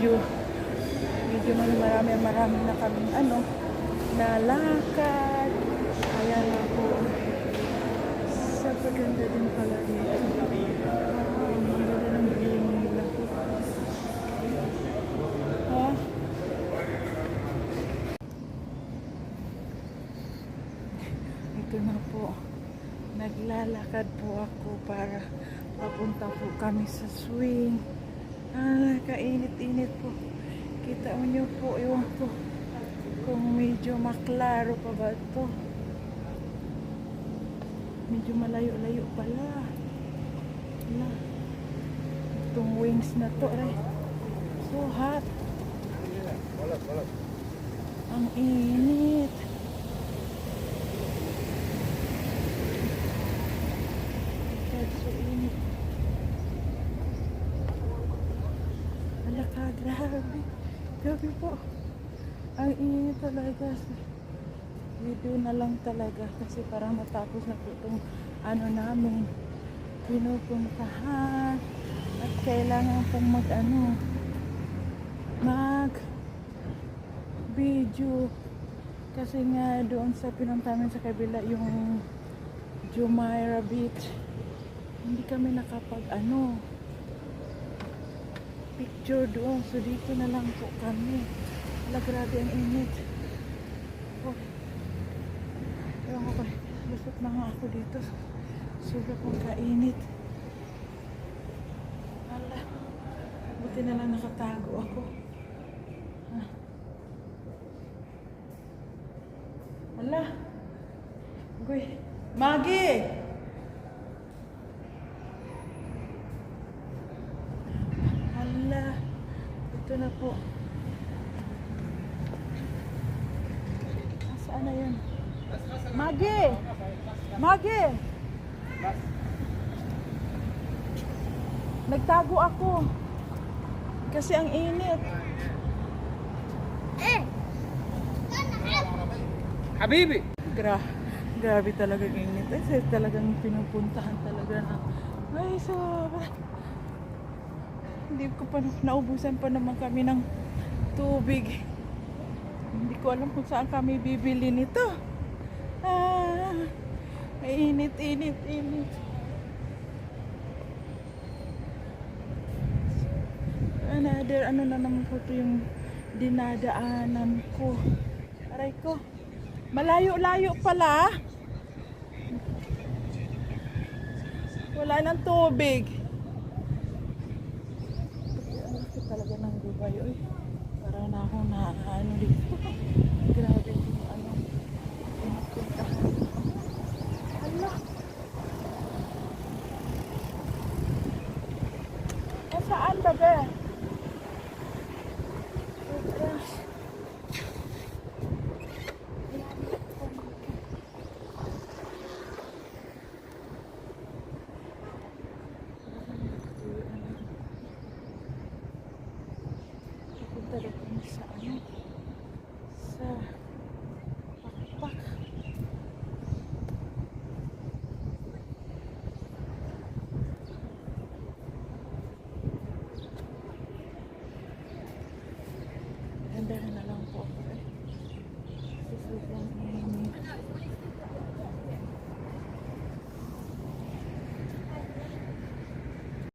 medyo marami na kaming nalakad. Kaya nga po, sa paganda din pala dito. Ang ganda ng view nila po. Ha? Ito na po. Naglalakad po ako para papunta po kami sa swing. Kainit-init po. Kita mo nyo po, ewan ko kung medyo maklaro pa ba ito. Medyo malayo-layo pala. Itong wings na to, so hot. Ang init. So init. Alaka, grabe. Grabe po. Ang init talaga. Video na lang talaga kasi parang matapos na po itong namin pinupuntahan at kailangan pong mag video kasi nga doon sa pinuntahan sa kabila yung Jumeirah Beach, hindi kami nakapag picture doon, so dito na lang po kami. Grabe ang init. Ewan ko, lusot na nga ako dito. Sobra pong kainit. Buti na lang nakatago ako. Goy, Maggie! Ito na po. Saan na yun? Maggie! Maggie! Nagtago ako. Kasi ang init. Habibi! Grabe talaga ang init. Kasi talagang pinupuntahan talaga na. Ay, sobra. Hindi ko pa naubusan pa naman kami ng tubig. Hindi ko alam kung saan kami bibili nito. Init. Another na naman po ito yung dinadaanan ko. Aray ko. Malayo-layo pala. Wala nang tubig. Talaga ng Dubai, para na ako dito. Grabe yung pinupuntahan. Saan ba ba? Punta rin sa